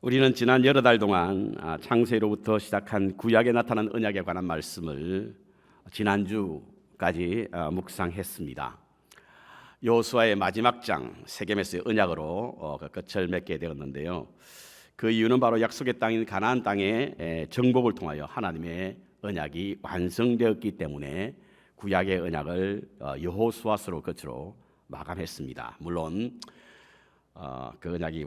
우리는 지난 여러 달 동안 창세로부터 시작한 구약에 나타난 언약에 관한 말씀을 지난주까지 묵상했습니다. 여호수아의 마지막 장 세겜에서의 언약으로 끝을 맺게 되었는데요. 그 이유는 바로 약속의 땅인 가나안 땅의 정복을 통하여 하나님의 언약이 완성되었기 때문에 구약의 언약을 여호수아서로 끝으로 마감했습니다. 물론 그 언약이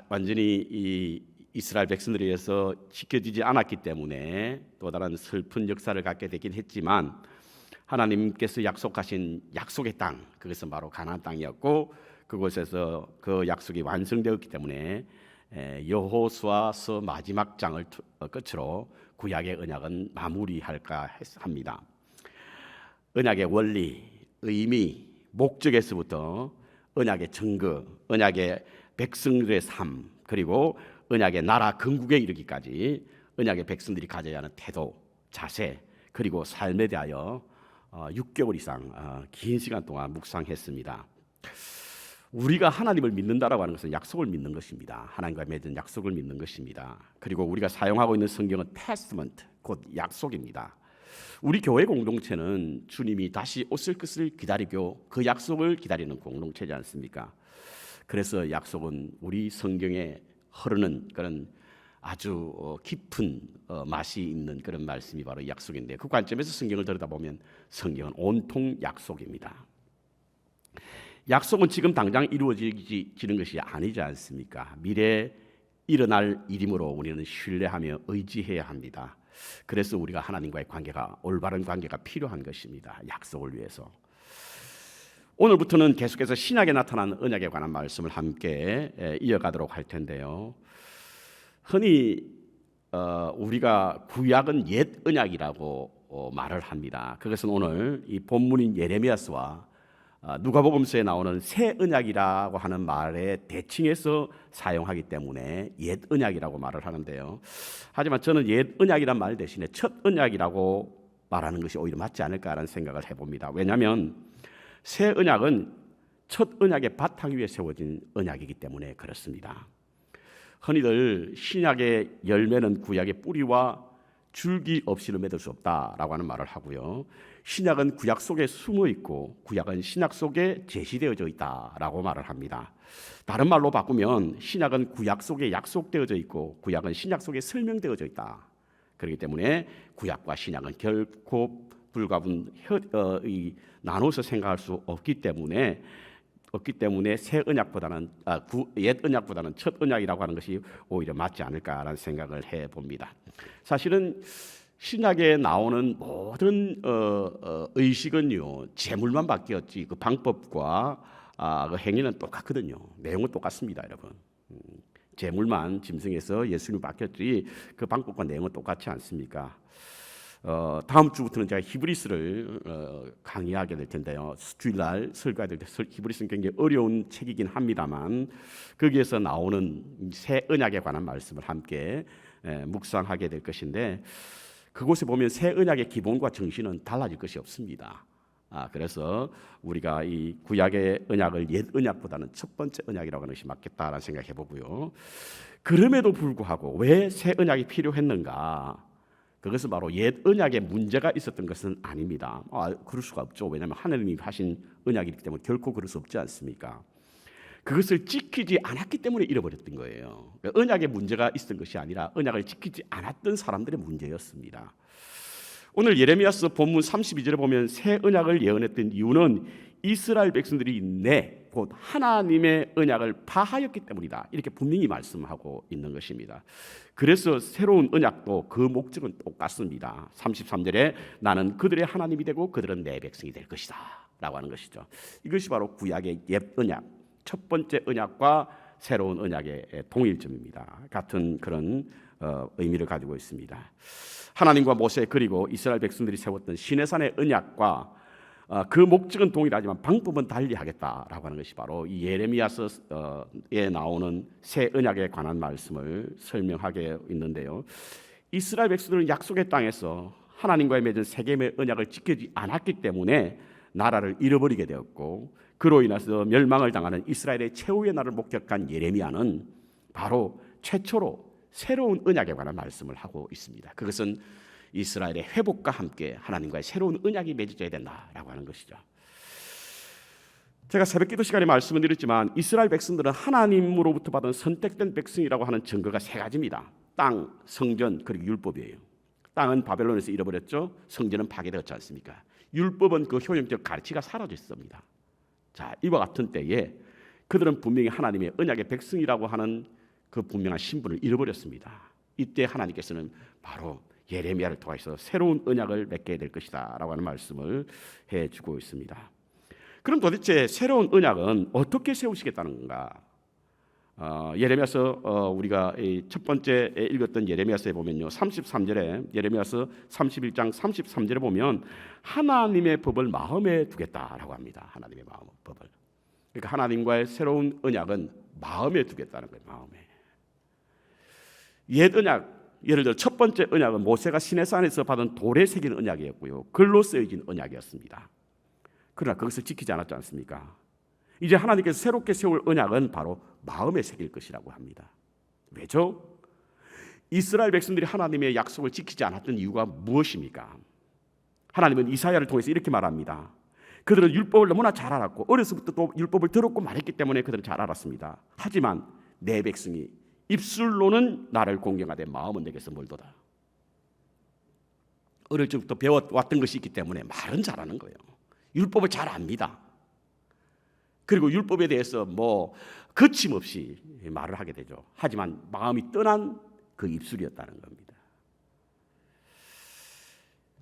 완전히 이 이스라엘 백성들에 의해서 지켜지지 않았기 때문에 또 다른 슬픈 역사를 갖게 되긴 했지만 하나님께서 약속하신 약속의 땅, 그것은 바로 가나안 땅이었고 그곳에서 그 약속이 완성되었기 때문에 여호수아서 마지막 장을 끝으로 구약의 언약은 마무리할까 합니다. 언약의 원리, 의미, 목적에서부터 언약의 증거, 언약의 백성들의 삶, 그리고 언약의 나라 건국에 이르기까지 언약의 백성들이 가져야 하는 태도, 자세, 그리고 삶에 대하여 6개월 이상 긴 시간 동안 묵상했습니다. 우리가 하나님을 믿는다라고 하는 것은 약속을 믿는 것입니다. 하나님과 맺은 약속을 믿는 것입니다. 그리고 우리가 사용하고 있는 성경은 테스트먼트, 곧 약속입니다. 우리 교회 공동체는 주님이 다시 오실 것을 기다리고 그 약속을 기다리는 공동체지 않습니까? 그래서 약속은 우리 성경에 흐르는 그런 아주 깊은 맛이 있는 그런 말씀이 바로 약속인데, 그 관점에서 성경을 들여다보면 성경은 온통 약속입니다. 약속은 지금 당장 이루어지는 것이 아니지 않습니까? 미래에 일어날 일이므로 우리는 신뢰하며 의지해야 합니다. 그래서 우리가 하나님과의 관계가, 올바른 관계가 필요한 것입니다. 약속을 위해서. 오늘부터는 계속해서 신약에 나타난 언약에 관한 말씀을 함께 이어가도록 할 텐데요. 흔히 우리가 구약은 옛 언약이라고 말을 합니다. 그것은 오늘 이 본문인 예레미야서와 누가복음서에 나오는 새 언약이라고 하는 말에 대칭해서 사용하기 때문에 옛 언약이라고 말을 하는데요. 하지만 저는 옛 언약이란 말 대신에 첫 언약이라고 말하는 것이 오히려 맞지 않을까라는 생각을 해봅니다. 왜냐하면 새 언약은 첫 언약의 바탕 위에 세워진 언약이기 때문에 그렇습니다. 흔히들 신약의 열매는 구약의 뿌리와 줄기 없이는 맺을 수 없다라고 하는 말을 하고요. 신약은 구약 속에 숨어 있고 구약은 신약 속에 제시되어져 있다라고 말을 합니다. 다른 말로 바꾸면 신약은 구약 속에 약속되어져 있고 구약은 신약 속에 설명되어져 있다. 그렇기 때문에 구약과 신약은 결코 나눠서 생각할 수 없기 때문에 새 언약보다는 옛 언약보다는 첫 언약이라고 하는 것이 오히려 맞지 않을까라는 생각을 해봅니다. 사실은 신약에 나오는 모든 의식은요, 제물만 바뀌었지 그 방법과 그 행위는 똑같거든요. 내용은 똑같습니다, 여러분. 제물만 짐승해서 예수님 바뀌었지 그 방법과 내용은 똑같지 않습니까? 다음 주부터는 제가 히브리스를 강의하게 될 텐데요. 주일날 설교해야 될 때 히브리스는 굉장히 어려운 책이긴 합니다만 거기에서 나오는 새 언약에 관한 말씀을 함께 묵상하게 될 것인데, 그곳에 보면 새 언약의 기본과 정신은 달라질 것이 없습니다. 그래서 우리가 이 구약의 언약을 옛 언약보다는 첫 번째 언약이라고 하는 것이 맞겠다라는 생각해 보고요. 그럼에도 불구하고 왜 새 언약이 필요했는가? 그것은 바로 옛 언약에 문제가 있었던 것은 아닙니다. 그럴 수가 없죠. 왜냐하면 하나님이 하신 언약이기 때문에 결코 그럴 수 없지 않습니까? 그것을 지키지 않았기 때문에 잃어버렸던 거예요. 언약에 문제가 있었던 것이 아니라 언약을 지키지 않았던 사람들의 문제였습니다. 오늘 예레미야서 본문 32절에 보면 새 언약을 예언했던 이유는 이스라엘 백성들이 곧 하나님의 언약을 파하였기 때문이다. 이렇게 분명히 말씀하고 있는 것입니다. 그래서 새로운 언약도 그 목적은 똑같습니다. 33절에 나는 그들의 하나님이 되고 그들은 내 백성이 될 것이다 라고 하는 것이죠. 이것이 바로 구약의 옛 언약, 첫 번째 언약과 새로운 언약의 동일점입니다. 같은 그런 의미를 가지고 있습니다. 하나님과 모세 그리고 이스라엘 백성들이 세웠던 시내산의 언약과 그 목적은 동일하지만 방법은 달리하겠다라고 하는 것이 바로 이 예레미야서에 나오는 새 언약에 관한 말씀을 설명하게 있는데요. 이스라엘 백성들은 약속의 땅에서 하나님과의 맺은 세겜의 언약을 지키지 않았기 때문에 나라를 잃어버리게 되었고, 그로 인해서 멸망을 당하는 이스라엘의 최후의 날을 목격한 예레미야는 바로 최초로 새로운 언약에 관한 말씀을 하고 있습니다. 그것은 이스라엘의 회복과 함께 하나님과의 새로운 언약이 맺어져야 된다라고 하는 것이죠. 제가 새벽기도 시간에 말씀을 드렸지만 이스라엘 백성들은 하나님으로부터 받은 선택된 백성이라고 하는 증거가 세 가지입니다. 땅, 성전, 그리고 율법이에요. 땅은 바벨론에서 잃어버렸죠. 성전은 파괴되었지 않습니까? 율법은 그 효용적 가치가 사라졌습니다. 자, 이와 같은 때에 그들은 분명히 하나님의 언약의 백성이라고 하는 그 분명한 신분을 잃어버렸습니다. 이때 하나님께서는 바로 예레미야를 통해서 새로운 언약을 맺게 될 것이다 라고 하는 말씀을 해주고 있습니다. 그럼 도대체 새로운 언약은 어떻게 세우시겠다는 건가? 예레미야서 우리가 첫 번째 읽었던 예레미야서에 보면요, 33절에 예레미야서 31장 33절에 보면 하나님의 법을 마음에 두겠다라고 합니다. 하나님의 법을. 그러니까 하나님과의 새로운 언약은 마음에 두겠다는 거예요. 마음에. 옛 언약, 예를 들어 첫 번째 언약은 모세가 시내산에서 받은 돌에 새긴 언약이었고요, 글로 쓰여진 언약이었습니다. 그러나 그것을 지키지 않았지 않습니까? 이제 하나님께서 새롭게 세울 언약은 바로 마음에 새길 것이라고 합니다. 왜죠? 이스라엘 백성들이 하나님의 약속을 지키지 않았던 이유가 무엇입니까? 하나님은 이사야를 통해서 이렇게 말합니다. 그들은 율법을 너무나 잘 알았고 어려서부터 또 율법을 들었고 말했기 때문에 그들은 잘 알았습니다. 하지만 내 백성이 입술로는 나를 공경하되 마음은 내게서 멀도다. 어릴 적부터 배워왔던 것이 있기 때문에 말은 잘하는 거예요. 율법을 잘 압니다. 그리고 율법에 대해서 거침없이 말을 하게 되죠. 하지만 마음이 떠난 그 입술이었다는 겁니다.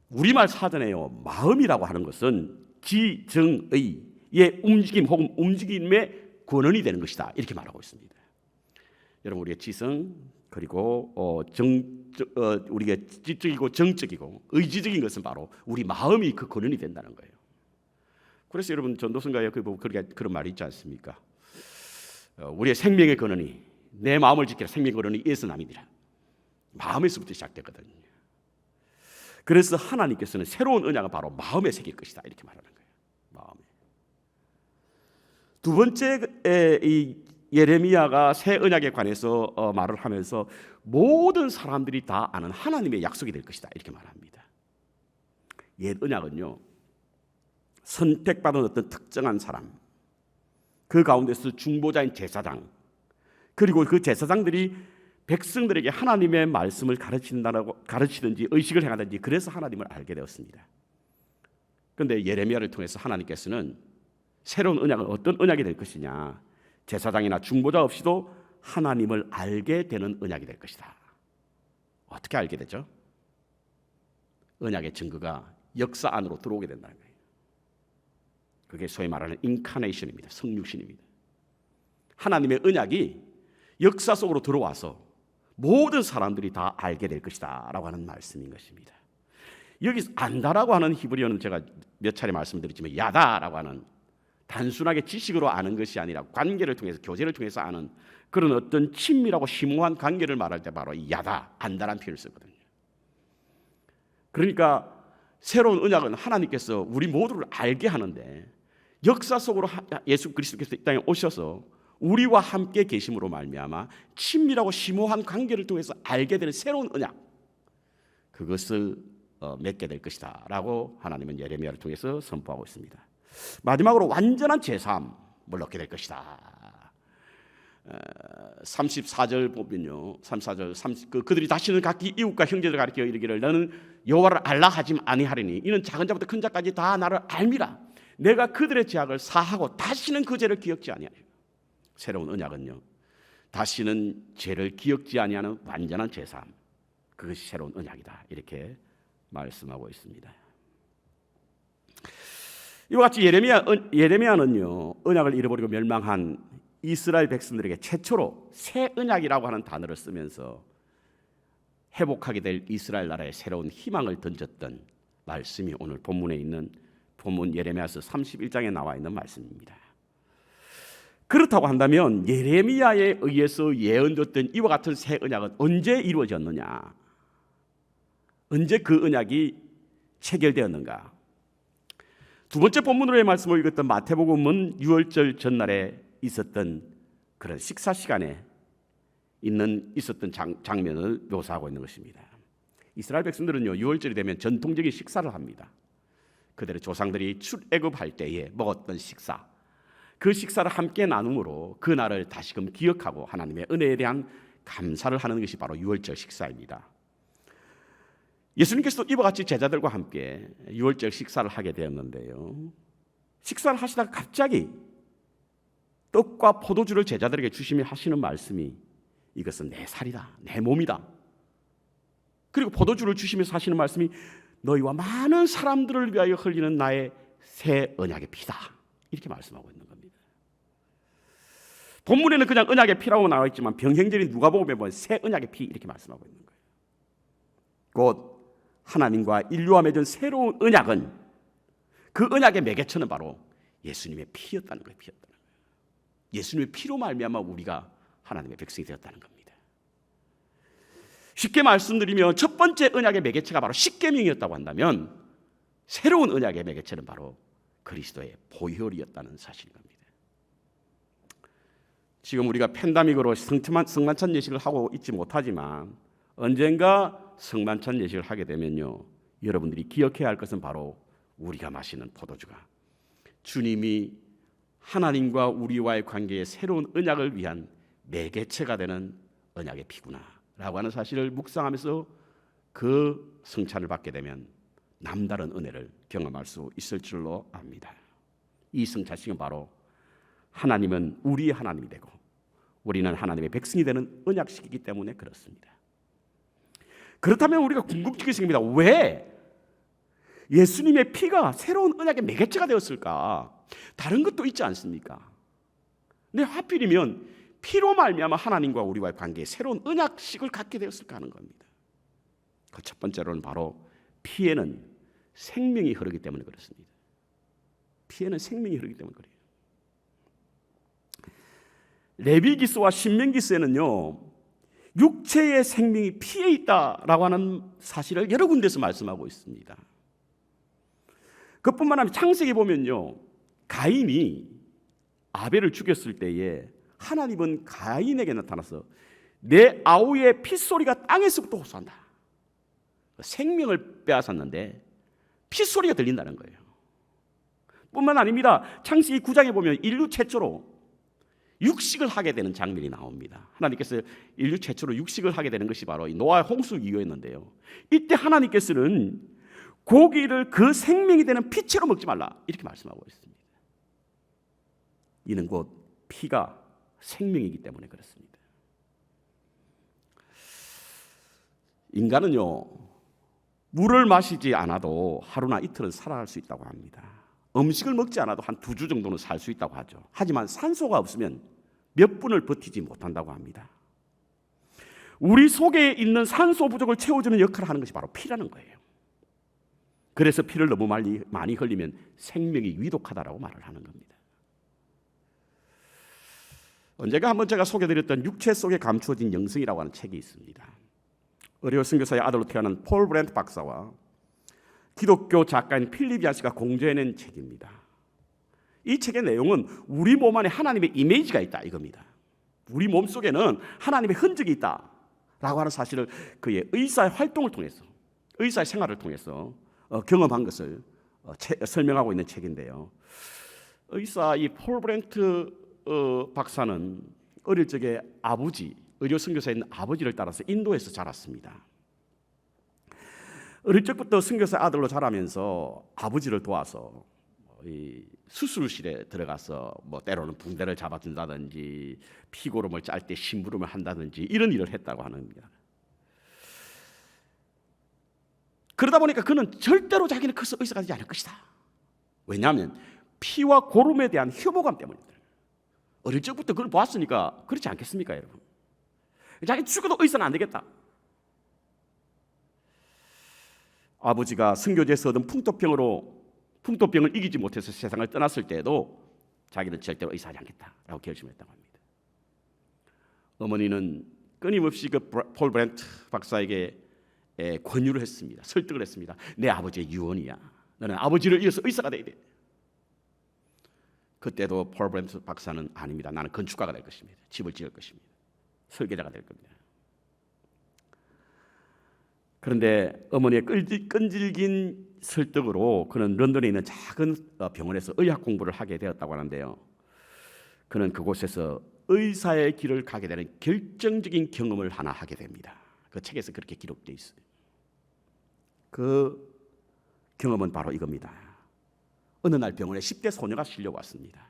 우리말 사전에요, 마음이라고 하는 것은 지정의의 움직임 혹은 움직임의 근원이 되는 것이다 이렇게 말하고 있습니다. 여러분, 우리의 지성 그리고 우리가 지적이고 정적이고 의지적인 것은 바로 우리 마음이 그 근원이 된다는 거예요. 그래서 여러분, 전도서가에 그런 말이 있지 않습니까? 우리의 생명의 근원이, 내 마음을 지키라, 생명의 근원이 이에서 남이니라. 마음에서부터 시작되거든요. 그래서 하나님께서는 새로운 언약은 바로 마음에 새길 것이다 이렇게 말하는 거예요. 마음에. 두 번째, 이 예레미야가 새 언약에 관해서 말을 하면서 모든 사람들이 다 아는 하나님의 약속이 될 것이다 이렇게 말합니다. 옛 언약은요, 선택받은 어떤 특정한 사람, 그 가운데서 중보자인 제사장, 그리고 그 제사장들이 백성들에게 하나님의 말씀을 가르치든지 의식을 행하든지 그래서 하나님을 알게 되었습니다. 그런데 예레미야를 통해서 하나님께서는 새로운 언약은 어떤 언약이 될 것이냐, 제사장이나 중보자 없이도 하나님을 알게 되는 언약이 될 것이다. 어떻게 알게 되죠? 언약의 증거가 역사 안으로 들어오게 된다는 거예요. 그게 소위 말하는 인카네이션입니다. 성육신입니다. 하나님의 언약이 역사 속으로 들어와서 모든 사람들이 다 알게 될 것이다 라고 하는 말씀인 것입니다. 여기서 안다라고 하는 히브리어는 제가 몇 차례 말씀드렸지만 야다라고 하는 단순하게 지식으로 아는 것이 아니라 관계를 통해서, 교제를 통해서 아는 그런 어떤 친밀하고 심오한 관계를 말할 때 바로 이 야다, 안다라는 표현을 쓰거든요. 그러니까 새로운 언약은 하나님께서 우리 모두를 알게 하는데 역사 속으로 예수 그리스도께서 이 땅에 오셔서 우리와 함께 계심으로 말미암아 친밀하고 심오한 관계를 통해서 알게 되는 새로운 언약, 그것을 맺게 될 것이다 라고 하나님은 예레미야를 통해서 선포하고 있습니다. 마지막으로 완전한 제3을 얻게 될 것이다. 34절 보면요, 34절 그들이 다시는 각기 이웃과 형제를 가리켜 이르기를 너는 여호와를 알라 하지 아니하리니 이는 작은 자부터 큰 자까지 다 나를 알미라. 내가 그들의 죄악을 사하고 다시는 그 죄를 기억지 아니하리라. 새로운 언약은요, 다시는 죄를 기억지 아니하는 완전한 제3, 그것이 새로운 언약이다 이렇게 말씀하고 있습니다. 이와 같이 예레미야는요, 언약을 잃어버리고 멸망한 이스라엘 백성들에게 최초로 새 언약이라고 하는 단어를 쓰면서 회복하게 될 이스라엘 나라의 새로운 희망을 던졌던 말씀이 오늘 본문에 있는 본문 예레미야서 31장에 나와 있는 말씀입니다. 그렇다고 한다면 예레미야에 의해서 예언됐던 이와 같은 새 언약은 언제 이루어졌느냐? 언제 그 언약이 체결되었는가? 두 번째 본문으로의 말씀을 읽었던 마태복음은 유월절 전날에 있었던 그런 식사 시간에 있었던 장면을 묘사하고 있는 것입니다. 이스라엘 백성들은요, 유월절이 되면 전통적인 식사를 합니다. 그들의 조상들이 출애굽할 때에 먹었던 식사, 그 식사를 함께 나눔으로 그 날을 다시금 기억하고 하나님의 은혜에 대한 감사를 하는 것이 바로 유월절 식사입니다. 예수님께서도 이와 같이 제자들과 함께 유월절 식사를 하게 되었는데요, 식사를 하시다가 갑자기 떡과 포도주를 제자들에게 주시며 하시는 말씀이, 이것은 내 살이다, 내 몸이다. 그리고 포도주를 주시면서 하시는 말씀이, 너희와 많은 사람들을 위하여 흘리는 나의 새 언약의 피다, 이렇게 말씀하고 있는 겁니다. 본문에는 그냥 언약의 피라고 나와 있지만 병행절인 누가복음에 보면 새 언약의 피, 이렇게 말씀하고 있는 거예요. 곧 하나님과 인류와 맺은 새로운 언약은, 그 언약의 매개체는 바로 예수님의 피였다는 거예요. 예수님의 피로 말미암아 우리가 하나님의 백성이 되었다는 겁니다. 쉽게 말씀드리면 첫 번째 언약의 매개체가 바로 십계명이었다고 한다면, 새로운 언약의 매개체는 바로 그리스도의 보혈이었다는 사실인 겁니다. 지금 우리가 팬데믹으로 성만찬 예식을 하고 있지 못하지만 언젠가 성만찬 예식을 하게 되면요, 여러분들이 기억해야 할 것은 바로 우리가 마시는 포도주가 주님이 하나님과 우리와의 관계의 새로운 언약을 위한 매개체가 되는 언약의 피구나 라고 하는 사실을 묵상하면서 그 성찬을 받게 되면 남다른 은혜를 경험할 수 있을 줄로 압니다. 이 성찬식은 바로 하나님은 우리의 하나님이 되고 우리는 하나님의 백성이 되는 언약식이기 때문에 그렇습니다. 그렇다면 우리가 궁금증이 생깁니다. 왜 예수님의 피가 새로운 언약의 매개체가 되었을까? 다른 것도 있지 않습니까? 근데 하필이면 피로 말미암아 하나님과 우리와의 관계에 새로운 언약식을 갖게 되었을까 하는 겁니다. 그 첫 번째로는 바로 피에는 생명이 흐르기 때문에 그렇습니다. 피에는 생명이 흐르기 때문에 그래요. 레위기서와 신명기서에는요, 육체의 생명이 피에 있다라고 하는 사실을 여러 군데서 말씀하고 있습니다. 그뿐만 아니라 창세기 보면요, 가인이 아벨을 죽였을 때에 하나님은 가인에게 나타나서 내 아우의 핏소리가 땅에서부터 호소한다. 생명을 빼앗았는데 핏소리가 들린다는 거예요. 뿐만 아닙니다. 창세기 9장에 보면 인류 최초로 육식을 하게 되는 장면이 나옵니다. 하나님께서 인류 최초로 육식을 하게 되는 것이 바로 노아의 홍수 이후였는데요, 이때 하나님께서는 고기를 그 생명이 되는 피채로 먹지 말라, 이렇게 말씀하고 있습니다. 이는 곧 피가 생명이기 때문에 그렇습니다. 인간은요, 물을 마시지 않아도 하루나 이틀은 살아갈 수 있다고 합니다. 음식을 먹지 않아도 한 2주 정도는 살 수 있다고 하죠. 하지만 산소가 없으면 몇 분을 버티지 못한다고 합니다. 우리 속에 있는 산소 부족을 채워주는 역할을 하는 것이 바로 피라는 거예요. 그래서 피를 너무 많이 흘리면 생명이 위독하다라고 말을 하는 겁니다. 언젠가 한번 제가 소개드렸던 육체 속에 감추어진 영성이라고 하는 책이 있습니다. 의료 선교사의 아들로 태어난 폴 브렌트 박사와 기독교 작가인 필립 야시가 공저해낸 책입니다. 이 책의 내용은 우리 몸 안에 하나님의 이미지가 있다, 이겁니다. 우리 몸 속에는 하나님의 흔적이 있다라고 하는 사실을 그의 의사의 활동을 통해서, 의사의 생활을 통해서 경험한 것을 설명하고 있는 책인데요, 의사 이 폴 브렌트 박사는 어릴 적에 아버지, 의료 선교사인 아버지를 따라서 인도에서 자랐습니다. 어릴 적부터 선교사 아들로 자라면서 아버지를 도와서 이 수술실에 들어가서 뭐 때로는 붕대를 잡아준다든지 피고름을 짤 때 심부름을 한다든지 이런 일을 했다고 합니다. 그러다 보니까 그는 절대로 자기는 커서 의사가 되지 않을 것이다. 왜냐하면 피와 고름에 대한 혐오감 때문입니다. 어릴 적부터 그걸 보았으니까 그렇지 않겠습니까, 여러분? 자기 죽어도 의사는 안 되겠다. 아버지가 선교지에서 얻은 풍토병을 이기지 못해서 세상을 떠났을 때에도 자기는 절대로 의사하지 않겠다라고 결심했다고 합니다. 어머니는 끊임없이 그 폴 브렌트 박사에게 권유를 했습니다. 설득을 했습니다. 내 아버지의 유언이야. 너는 아버지를 이어서 의사가 돼야 돼. 그때도 폴 브렌트 박사는 아닙니다. 나는 건축가가 될 것입니다. 집을 지을 것입니다. 설계자가 될 겁니다. 그런데 어머니의 끈질긴 설득으로 그는 런던에 있는 작은 병원에서 의학 공부를 하게 되었다고 하는데요. 그는 그곳에서 의사의 길을 가게 되는 결정적인 경험을 하나 하게 됩니다. 그 책에서 그렇게 기록되어 있어요. 그 경험은 바로 이겁니다. 어느 날 병원에 10대 소녀가 실려왔습니다.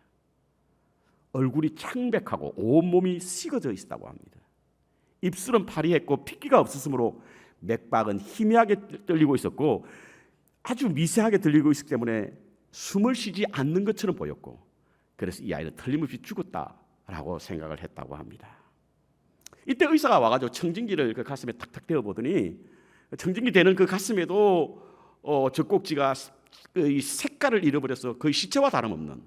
얼굴이 창백하고 온몸이 식어져 있었다고 합니다. 입술은 파리했고 핏기가 없었으므로 맥박은 희미하게 떨리고 있었고 아주 미세하게 들리고 있었기 때문에 숨을 쉬지 않는 것처럼 보였고, 그래서 이 아이는 틀림없이 죽었다라고 생각을 했다고 합니다. 이때 의사가 와가지고 청진기를 그 가슴에 탁탁 대어보더니 청진기 대는 그 가슴에도 젖꼭지가 이 색깔을 잃어버려서 거의 시체와 다름없는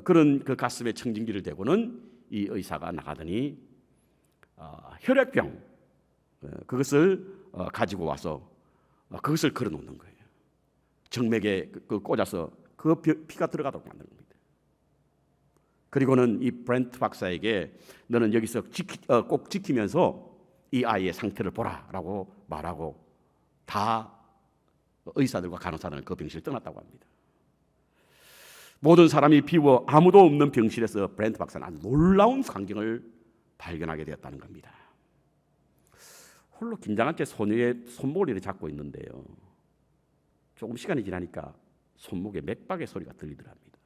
그런 그 가슴에 청진기를 대고는 이 의사가 나가더니 혈액병 그것을 가지고 와서 그것을 걸어놓는 거예요. 정맥에 꽂아서 그 피가 들어가도록 만드는 겁니다. 그리고는 이 브렌트 박사에게 너는 여기서 꼭 지키면서 이 아이의 상태를 보라라고 말하고 다 의사들과 간호사는 그 병실을 떠났다고 합니다. 모든 사람이 비워 아무도 없는 병실에서 브렌트 박사는 아주 놀라운 광경을 발견하게 되었다는 겁니다. 홀로 긴장한 채 소녀의 손목을 이렇게 잡고 있는데요. 조금 시간이 지나니까 손목에 맥박의 소리가 들리더랍니다.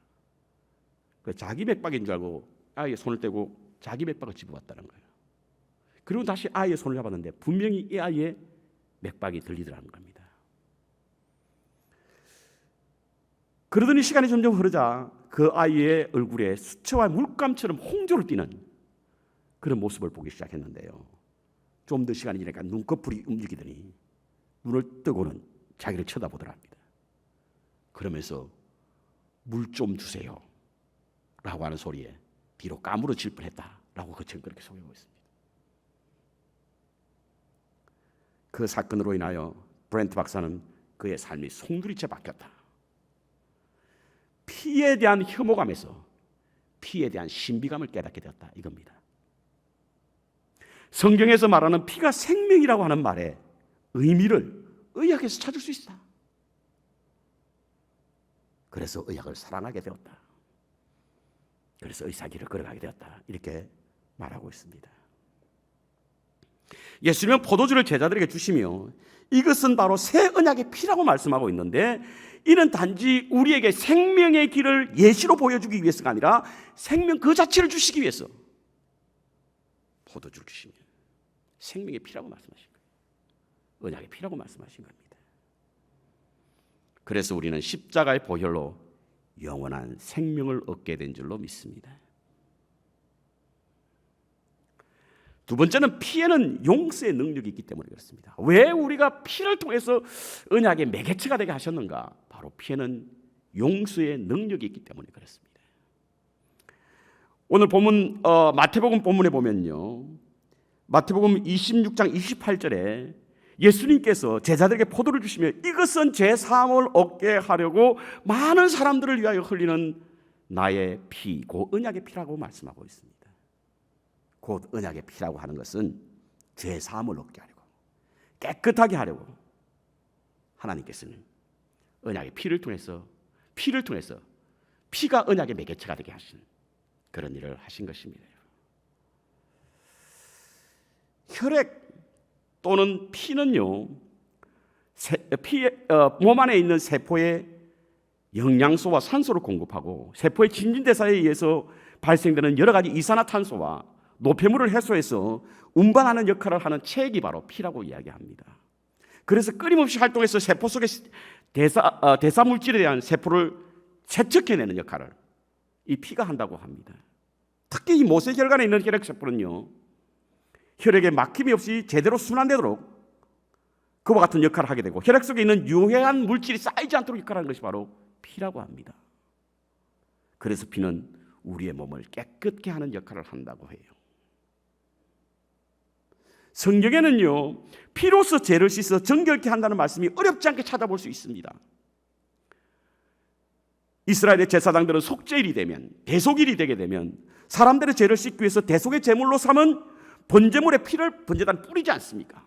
자기 맥박인 줄 알고 아이의 손을 떼고 자기 맥박을 집어왔다는 거예요. 그리고 다시 아이의 손을 잡았는데 분명히 이 아이의 맥박이 들리더라는 겁니다. 그러더니 시간이 점점 흐르자 그 아이의 얼굴에 수채화 물감처럼 홍조를 띠는 그런 모습을 보기 시작했는데요. 좀 더 시간이 지나니까 눈꺼풀이 움직이더니 눈을 뜨고는 자기를 쳐다보더랍니다. 그러면서 물 좀 주세요 라고 하는 소리에 뒤로 까무러질 뻔했다라고 그 책은 그렇게 소개하고 있습니다. 그 사건으로 인하여 브렌트 박사는 그의 삶이 송두리째 바뀌었다. 피에 대한 혐오감에서 피에 대한 신비감을 깨닫게 되었다 이겁니다. 성경에서 말하는 피가 생명이라고 하는 말의 의미를 의학에서 찾을 수 있다. 그래서 의학을 사랑하게 되었다. 그래서 의사길을 걸어가게 되었다. 이렇게 말하고 있습니다. 예수님은 포도주를 제자들에게 주시며 이것은 바로 새 언약의 피라고 말씀하고 있는데, 이는 단지 우리에게 생명의 길을 예시로 보여주기 위해서가 아니라 생명 그 자체를 주시기 위해서 포도주를 주시며 생명의 피라고 말씀하신 거예요. 언약의 피라고 말씀하신 겁니다. 그래서 우리는 십자가의 보혈로 영원한 생명을 얻게 된 줄로 믿습니다. 두 번째는 피에는 용서의 능력이 있기 때문에 그렇습니다. 왜 우리가 피를 통해서 언약의 매개체가 되게 하셨는가? 바로 피에는 용서의 능력이 있기 때문에 그렇습니다. 오늘 본문 마태복음 본문에 보면요, 마태복음 26장 28절에 예수님께서 제자들에게 포도를 주시며 이것은 제 사함을 얻게 하려고 많은 사람들을 위하여 흘리는 나의 피, 그 언약의 피라고 말씀하고 있습니다. 곧 언약의 피라고 하는 것은 죄 사함을 얻게 하려고, 깨끗하게 하려고 하나님께서는 언약의 피를 통해서 피가 언약의 매개체가 되게 하신 그런 일을 하신 것입니다. 혈액 또는 피는요, 몸 안에 있는 세포에 영양소와 산소를 공급하고 세포의 진진대사에 의해서 발생되는 여러 가지 이산화탄소와 노폐물을 해소해서 운반하는 역할을 하는 체액이 바로 피라고 이야기합니다. 그래서 끊임없이 활동해서 세포 속의 대사 물질에 대한 세포를 세척해내는 역할을 이 피가 한다고 합니다. 특히 이 모세혈관에 있는 혈액세포는요, 혈액에 막힘이 없이 제대로 순환되도록 그와 같은 역할을 하게 되고, 혈액 속에 있는 유해한 물질이 쌓이지 않도록 역할하는 것이 바로 피라고 합니다. 그래서 피는 우리의 몸을 깨끗게 하는 역할을 한다고 해요. 성경에는요, 피로서 죄를 씻어 정결케 한다는 말씀이 어렵지 않게 찾아볼 수 있습니다. 이스라엘의 제사장들은 속죄일이 되면, 대속일이 되게 되면 사람들의 죄를 씻기 위해서 대속의 제물로 삼은 번제물의 피를 번제단 뿌리지 않습니까?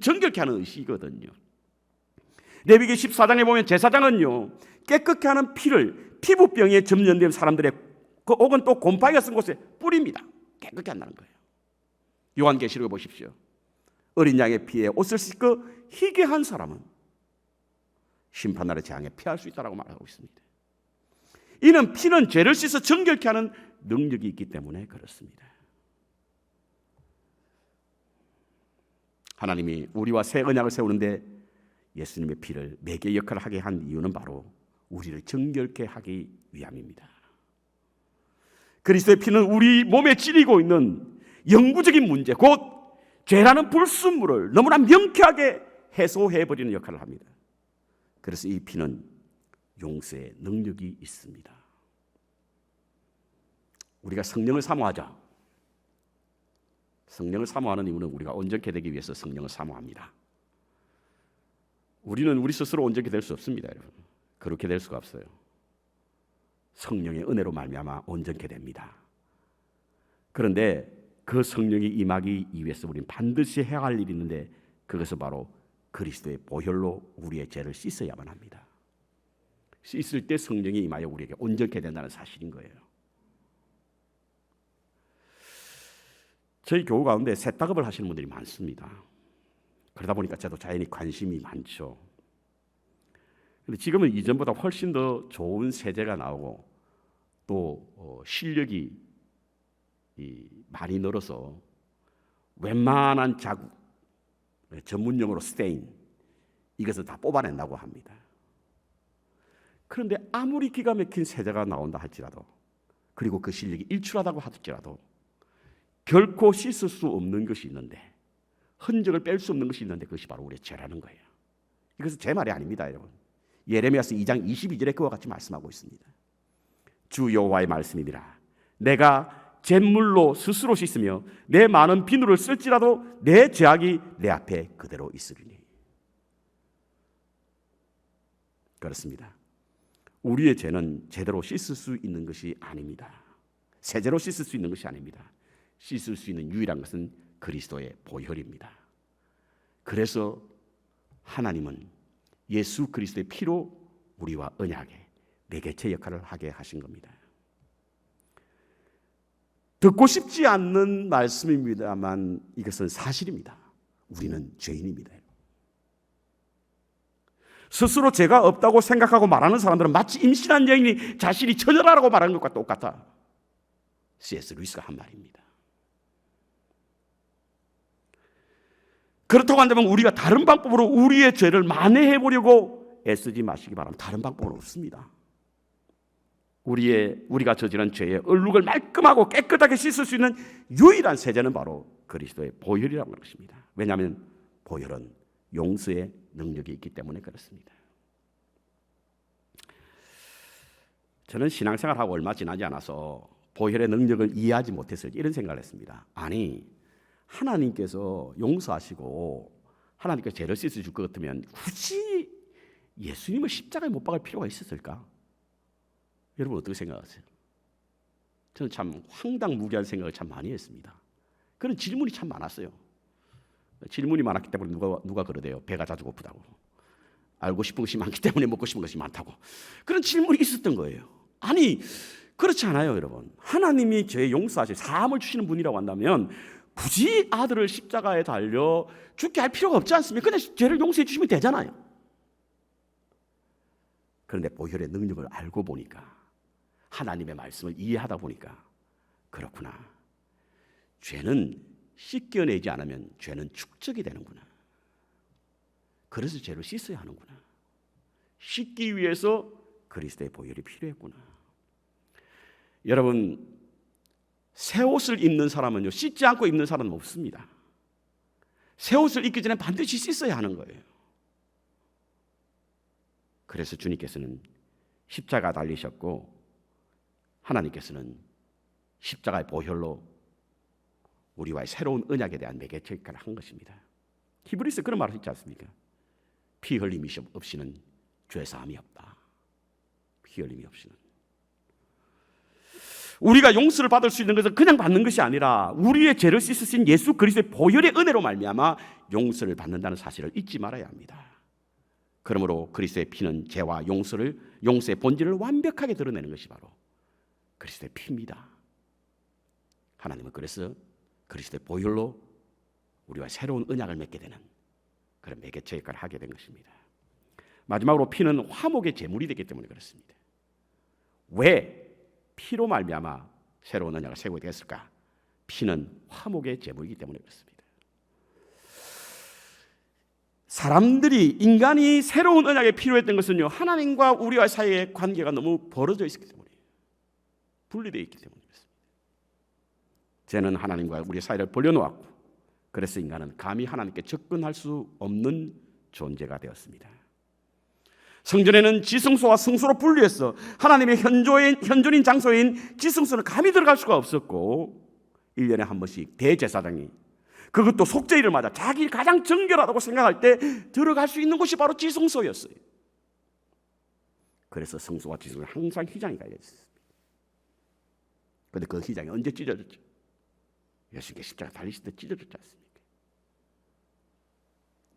정결케 하는 의식이거든요. 레위기 14장에 보면 제사장은요, 깨끗게 하는 피를 피부병에 점령된 사람들의 혹은 또 곰팡이가 쓴 곳에 뿌립니다. 깨끗게 한다는 거예요. 요한계시록에 보십시오. 어린 양의 피에 옷을 씻고 희게 한 사람은 심판날의 재앙에 피할 수 있다고 말하고 있습니다. 이는 피는 죄를 씻어 정결케 하는 능력이 있기 때문에 그렇습니다. 하나님이 우리와 새 언약을 세우는데 예수님의 피를 매개 역할을 하게 한 이유는 바로 우리를 정결케 하기 위함입니다. 그리스도의 피는 우리 몸에 찌리고 있는 영구적인 문제, 곧 죄라는 불순물을 너무나 명쾌하게 해소해버리는 역할을 합니다. 그래서 이 피는 용서의 능력이 있습니다. 우리가 성령을 사모하자. 성령을 사모하는 이유는 우리가 온전케 되기 위해서 성령을 사모합니다. 우리는 우리 스스로 온전케 될 수 없습니다, 여러분. 그렇게 될 수가 없어요. 성령의 은혜로 말미암아 온전케 됩니다. 그런데 그 성령이 임하기 위해서 우리는 반드시 해야 할 일이 있는데 그것은 바로 그리스도의 보혈로 우리의 죄를 씻어야만 합니다. 씻을 때 성령이 임하여 우리에게 온전케 된다는 사실인 거예요. 저희 교우 가운데 새딱업을 하시는 분들이 많습니다. 그러다 보니까 저도 자연히 관심이 많죠. 근데 지금은 이전보다 훨씬 더 좋은 세제가 나오고 또 실력이 많이 늘어서 웬만한 자국, 전문용어로 스테인, 이것을 다 뽑아낸다고 합니다. 그런데 아무리 기가 막힌 세제가 나온다 할지라도, 그리고 그 실력이 일출하다고 할지라도 결코 씻을 수 없는 것이 있는데, 흔적을 뺄 수 없는 것이 있는데 그것이 바로 우리의 죄라는 거예요. 이것은 제 말이 아닙니다, 여러분. 예레미야서 2장 22절에 그와 같이 말씀하고 있습니다. 주 여호와의 말씀이니라. 내가 잿물로 스스로 씻으며 내 많은 비누를 쓸지라도 내 죄악이 내 앞에 그대로 있으리니. 그렇습니다. 우리의 죄는 제대로 씻을 수 있는 것이 아닙니다. 세제로 씻을 수 있는 것이 아닙니다. 씻을 수 있는 유일한 것은 그리스도의 보혈입니다. 그래서 하나님은 예수 그리스도의 피로 우리와 언약의 매개체 역할을 하게 하신 겁니다. 듣고 싶지 않는 말씀입니다만 이것은 사실입니다. 우리는 죄인입니다. 스스로 죄가 없다고 생각하고 말하는 사람들은 마치 임신한 여인이 자신이 처녀라고 말하는 것과 똑같아. C.S. 루이스가 한 말입니다. 그렇다고 한다면 우리가 다른 방법으로 우리의 죄를 만회해 보려고 애쓰지 마시기 바랍니다. 다른 방법은 없습니다. 우리가 저지른 죄의 얼룩을 말끔하고 깨끗하게 씻을 수 있는 유일한 세제는 바로 그리스도의 보혈이라고 하는 것입니다. 왜냐하면 보혈은 용서의 능력이 있기 때문에 그렇습니다. 저는 신앙생활하고 얼마 지나지 않아서 보혈의 능력을 이해하지 못했을 때 이런 생각을 했습니다. 아니, 하나님께서 용서하시고 하나님께서 죄를 씻어 줄 것 같으면 굳이 예수님을 십자가에 못 박을 필요가 있었을까? 여러분 어떻게 생각하세요? 저는 참 황당무계한 생각을 참 많이 했습니다. 그런 질문이 참 많았어요. 질문이 많았기 때문에 누가 그러대요. 배가 자주 고프다고. 알고 싶은 것이 많기 때문에 먹고 싶은 것이 많다고. 그런 질문이 있었던 거예요. 아니, 그렇지 않아요, 여러분. 하나님이 죄 용서하시고 사함을 주시는 분이라고 한다면 굳이 아들을 십자가에 달려 죽게 할 필요가 없지 않습니까? 그냥 죄를 용서해 주시면 되잖아요. 그런데 보혈의 능력을 알고 보니까, 하나님의 말씀을 이해하다 보니까, 그렇구나. 죄는 씻겨내지 않으면 죄는 축적이 되는구나. 그래서 죄를 씻어야 하는구나. 씻기 위해서 그리스도의 보혈이 필요했구나. 여러분, 새 옷을 입는 사람은요, 씻지 않고 입는 사람은 없습니다. 새 옷을 입기 전에 반드시 씻어야 하는 거예요. 그래서 주님께서는 십자가 달리셨고 하나님께서는 십자가의 보혈로 우리와의 새로운 언약에 대한 매개체 역할을 한 것입니다. 히브리서 그런 말을 했지 않습니까? 피 흘림이 없이는 죄 사함이 없다. 피 흘림이 없이는. 우리가 용서를 받을 수 있는 것은 그냥 받는 것이 아니라 우리의 죄를 씻으신 예수 그리스도의 보혈의 은혜로 말미암아 용서를 받는다는 사실을 잊지 말아야 합니다. 그러므로 그리스도의 피는 죄와 용서의 본질을 완벽하게 드러내는 것이 바로 그리스도의 피입니다. 하나님은 그래서 그리스도의 보혈로 우리와 새로운 언약을 맺게 되는 그런 매개체 역할을 하게 된 것입니다. 마지막으로 피는 화목의 제물이 되기 때문에 그렇습니다. 왜 피로 말미암아 새로운 언약을 세우게 되었을까? 피는 화목의 제물이기 때문에 그렇습니다. 인간이 새로운 언약에 필요했던 것은요, 하나님과 우리와 사이의 관계가 너무 벌어져 있기 때문이에요. 분리되어 있기 때문에 그렇습니다. 죄는 하나님과 우리의 사이를 벌려놓았고, 그래서 인간은 감히 하나님께 접근할 수 없는 존재가 되었습니다. 성전에는 지성소와 성소로 분리해서 하나님의 현존인 장소인 지성소는 감히 들어갈 수가 없었고, 1년에 한 번씩 대제사장이 그것도 속죄일을 맞아 자기 가장 정결하다고 생각할 때 들어갈 수 있는 곳이 바로 지성소였어요. 그래서 성소와 지성소는 항상 휘장이 갈려있었습니다. 그런데 그 휘장이 언제 찢어졌죠? 예수님께 십자가 달리실 때 찢어졌지 않습니까?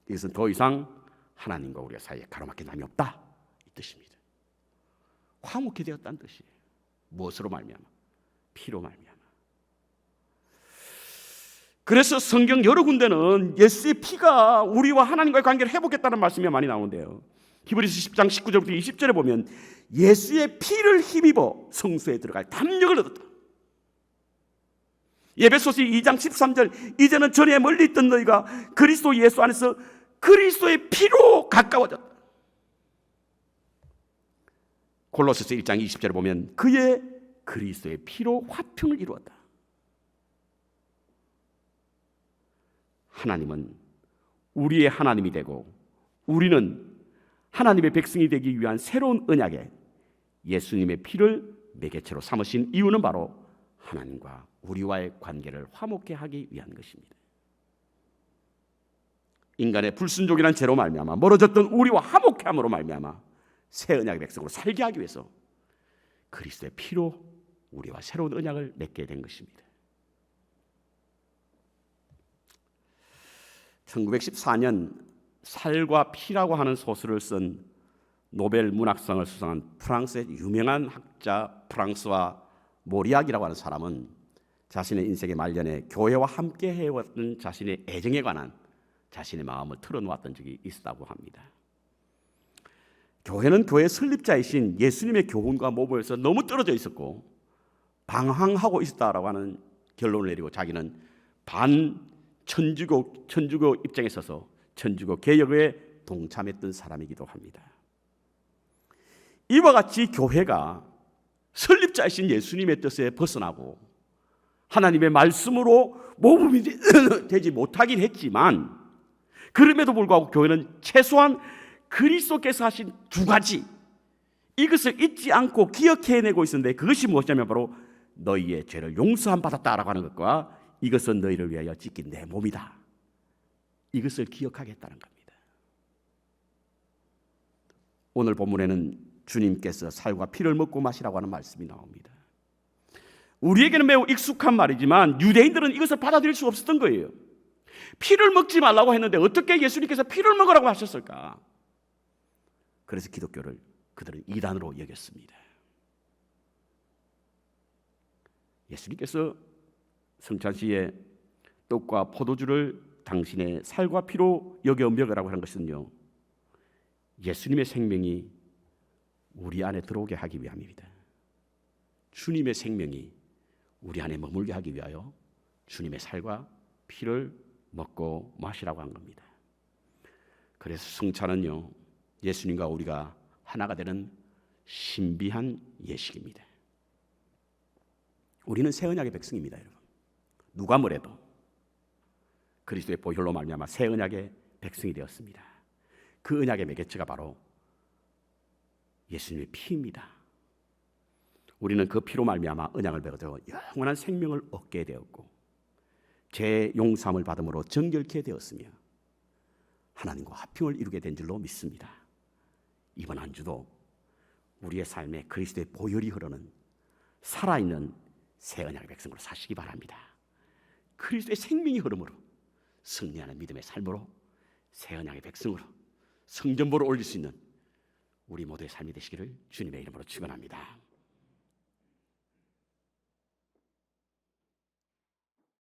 이것은 더 이상 하나님과 우리의 사이에 가로막힌 남이 없다, 이 뜻입니다. 화목히 되었다는 뜻이에요. 무엇으로 말미암아? 피로 말미암아. 그래서 성경 여러 군데는 예수의 피가 우리와 하나님과의 관계를 회복했다는 말씀이 많이 나오는데요. 히브리서 10장 19절부터 20절에 보면 예수의 피를 힘입어 성소에 들어갈 담력을 얻었다. 에베소서 2장 13절 이제는 전에 멀리 있던 너희가 그리스도 예수 안에서 그리스도의 피로 가까워졌다. 골로새서 1장 20절에 보면 그의 그리스도의 피로 화평을 이루었다. 하나님은 우리의 하나님이 되고 우리는 하나님의 백성이 되기 위한 새로운 언약에 예수님의 피를 매개체로 삼으신 이유는 바로 하나님과 우리와의 관계를 화목케 하기 위한 것입니다. 인간의 불순종이란 죄로 말미암아 멀어졌던 우리와 화목케 함으로 말미암아 새 언약의 백성으로 살게 하기 위해서 그리스도의 피로 우리와 새로운 언약을 맺게 된 것입니다. 1914년 살과 피라고 하는 소설을 쓴 노벨 문학상을 수상한 프랑스의 유명한 학자 프랑스와 모리악이라고 하는 사람은 자신의 인생의 말년에 교회와 함께 해왔던 자신의 애정에 관한 자신의 마음을 털어놓았던 적이 있었다고 합니다. 교회는 교회의 설립자이신 예수님의 교훈과 모범에서 너무 떨어져 있었고 방황하고 있었다라고 하는 결론을 내리고 자기는 천주교 입장에 서서 천주교 개혁에 동참했던 사람이기도 합니다. 이와 같이 교회가 설립자이신 예수님의 뜻에 벗어나고 하나님의 말씀으로 모범이 되지 못하긴 했지만 그럼에도 불구하고 교회는 최소한 그리스도께서 하신 두 가지 이것을 잊지 않고 기억해내고 있었는데 그것이 무엇이냐면 바로 너희의 죄를 용서함 받았다라고 하는 것과 이것은 너희를 위하여 찢긴 내 몸이다. 이것을 기억하겠다는 겁니다. 오늘 본문에는 주님께서 살과 피를 먹고 마시라고 하는 말씀이 나옵니다. 우리에게는 매우 익숙한 말이지만 유대인들은 이것을 받아들일 수 없었던 거예요. 피를 먹지 말라고 했는데 어떻게 예수님께서 피를 먹으라고 하셨을까? 그래서 기독교를 그들은 이단으로 여겼습니다. 예수님께서 성찬시에 떡과 포도주를 당신의 살과 피로 여겨 먹으라고 하는 것은요, 예수님의 생명이 우리 안에 들어오게 하기 위함입니다. 주님의 생명이 우리 안에 머물게 하기 위하여 주님의 살과 피를 먹고 마시라고 한 겁니다. 그래서 성찬은요, 예수님과 우리가 하나가 되는 신비한 예식입니다. 우리는 새 언약의 백성입니다, 여러분. 누가 뭐래도 그리스도의 보혈로 말미암아 새 언약의 백성이 되었습니다. 그 언약의 매개체가 바로 예수님의 피입니다. 우리는 그 피로 말미암아 언약을 맺어 영원한 생명을 얻게 되었고 죄 용서함을 받음으로 정결케 되었으며 하나님과 화평을 이루게 된 줄로 믿습니다. 이번 한 주도 우리의 삶에 그리스도의 보혈이 흐르는 살아있는 새 언약의 백성으로 사시기 바랍니다. 그리스도의 생명이 흐름으로 승리하는 믿음의 삶으로 새 언약의 백성으로 성전보를 올릴 수 있는 우리 모두의 삶이 되시기를 주님의 이름으로 축원합니다.